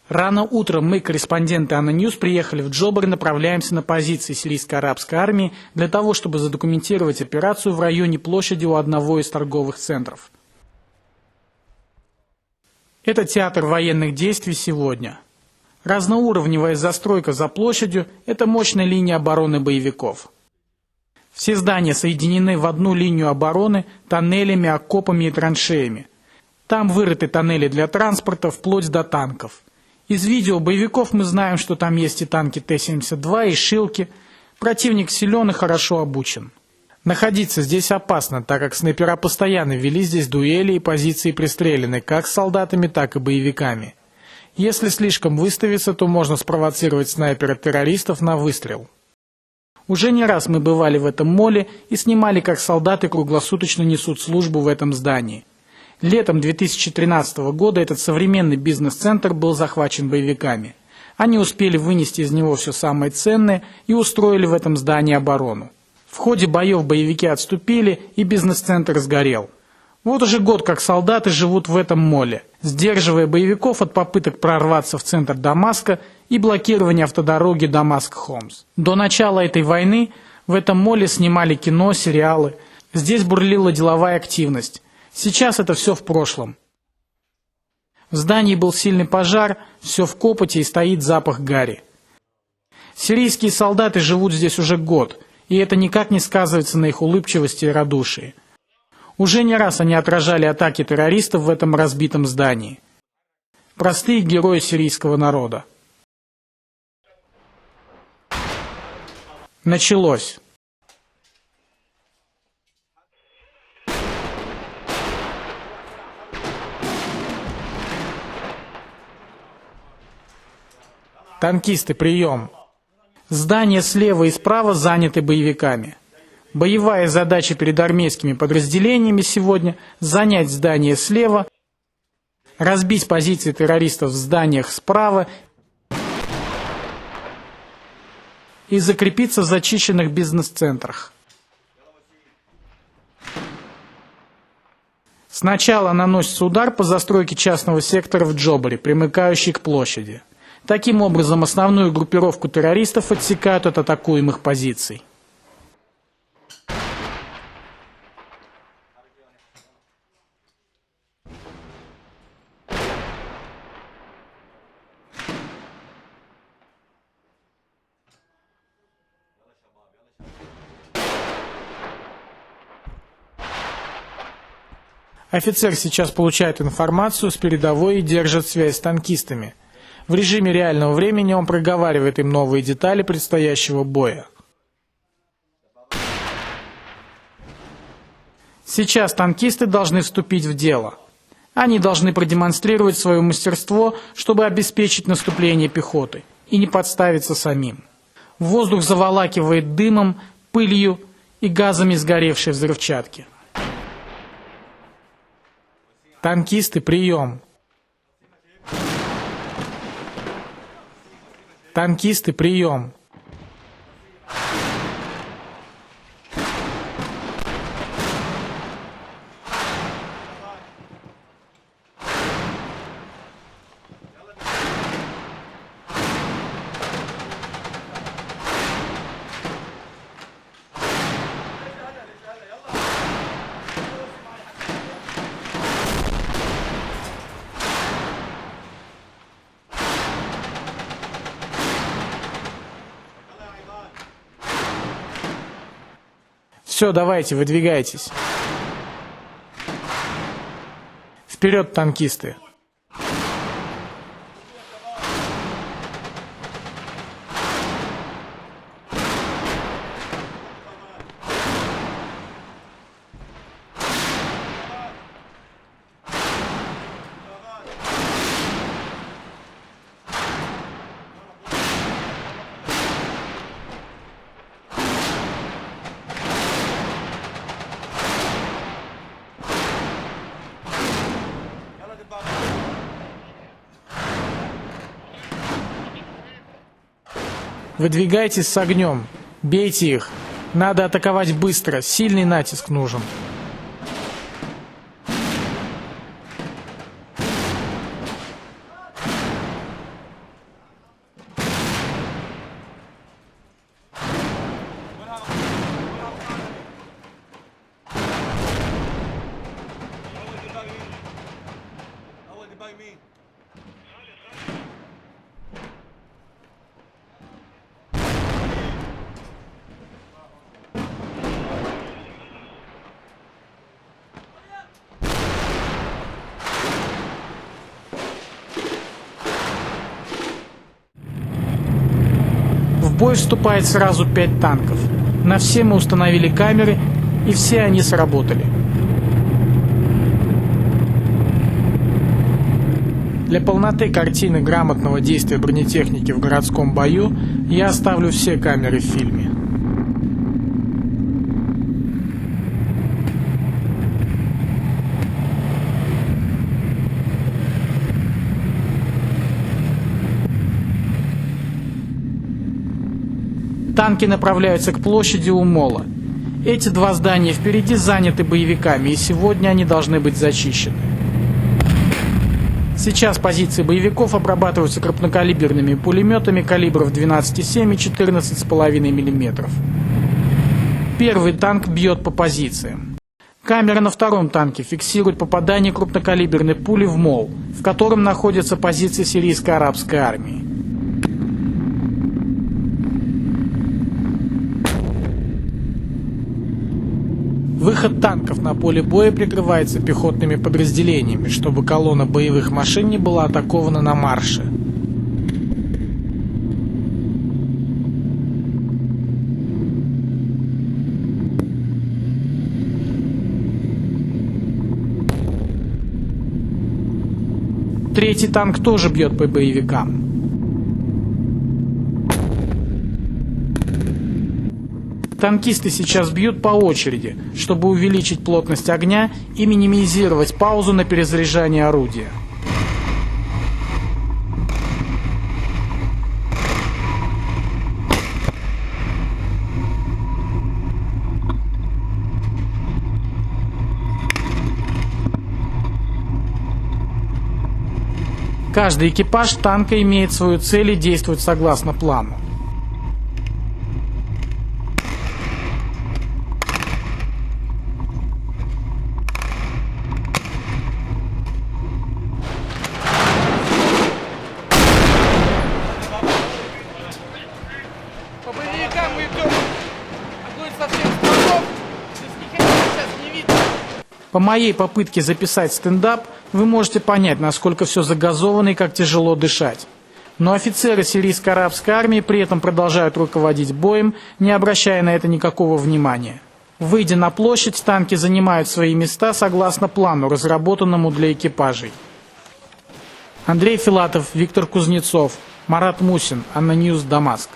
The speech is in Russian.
Рано утром мы, корреспонденты Ана Ньюс, приехали в Джобр и направляемся на позиции сирийско-арабской армии для того, чтобы задокументировать операцию в районе площади у одного из торговых центров. Это театр военных действий сегодня. Разноуровневая застройка за площадью – это мощная линия обороны боевиков. Все здания соединены в одну линию обороны тоннелями, окопами и траншеями. Там вырыты тоннели для транспорта вплоть до танков. Из видео боевиков мы знаем, что там есть и танки Т-72, и «Шилки». Противник силен и хорошо обучен. Находиться здесь опасно, так как снайпера постоянно вели здесь дуэли и позиции пристрелены как с солдатами, так и боевиками. Если слишком выставиться, то можно спровоцировать снайпера-террористов на выстрел. Уже не раз мы бывали в этом молле и снимали, как солдаты круглосуточно несут службу в этом здании. Летом 2013 года этот современный бизнес-центр был захвачен боевиками. Они успели вынести из него все самое ценное и устроили в этом здании оборону. В ходе боев боевики отступили, и бизнес-центр сгорел. Вот уже год как солдаты живут в этом молле, сдерживая боевиков от попыток прорваться в центр Дамаска и блокирования автодороги Дамаск-Хомс. До начала этой войны в этом молле снимали кино, сериалы. Здесь бурлила деловая активность. Сейчас это все в прошлом. В здании был сильный пожар, все в копоти и стоит запах гари. Сирийские солдаты живут здесь уже год, и это никак не сказывается на их улыбчивости и радушии. Уже не раз они отражали атаки террористов в этом разбитом здании. Простые герои сирийского народа. Началось. Танкисты, прием! Здания слева и справа заняты боевиками. Боевая задача перед армейскими подразделениями сегодня – занять здание слева, разбить позиции террористов в зданиях справа и закрепиться в зачищенных бизнес-центрах. Сначала наносится удар по застройке частного сектора в Джобре, примыкающей к площади. Таким образом, основную группировку террористов отсекают от атакуемых позиций. Офицер сейчас получает информацию с передовой и держит связь с танкистами. В режиме реального времени он проговаривает им новые детали предстоящего боя. Сейчас танкисты должны вступить в дело. Они должны продемонстрировать свое мастерство, чтобы обеспечить наступление пехоты и не подставиться самим. Воздух заволакивает дымом, пылью и газами сгоревшей взрывчатки. Танкисты, прием! Танкисты, прием! Все, давайте, выдвигайтесь. Вперед, танкисты! Выдвигайтесь с огнем. Бейте их. Надо атаковать быстро. Сильный натиск нужен. В бой вступает сразу 5 танков. На все мы установили камеры, и все они сработали. Для полноты картины грамотного действия бронетехники в городском бою я оставлю все камеры в фильме. Танки направляются к площади у мола. Эти 2 здания впереди заняты боевиками, и сегодня они должны быть зачищены. Сейчас позиции боевиков обрабатываются крупнокалиберными пулеметами калибров 12,7 и 14,5 мм. Первый танк бьет по позициям. Камера на втором танке фиксирует попадание крупнокалиберной пули в мол, в котором находятся позиции сирийской арабской армии. Выход танков на поле боя прикрывается пехотными подразделениями, чтобы колонна боевых машин не была атакована на марше. Третий танк тоже бьет по боевикам. Танкисты сейчас бьют по очереди, чтобы увеличить плотность огня и минимизировать паузу на перезаряжание орудия. Каждый экипаж танка имеет свою цель и действует согласно плану. По боевикам мы идем. Огонь со всех сторон. Здесь никого сейчас не видно. По моей попытке записать стендап, вы можете понять, насколько все загазовано и как тяжело дышать. Но офицеры сирийской арабской армии при этом продолжают руководить боем, не обращая на это никакого внимания. Выйдя на площадь, танки занимают свои места согласно плану, разработанному для экипажей. Андрей Филатов, Виктор Кузнецов, Марат Мусин, Анна Ньюс, Дамаск.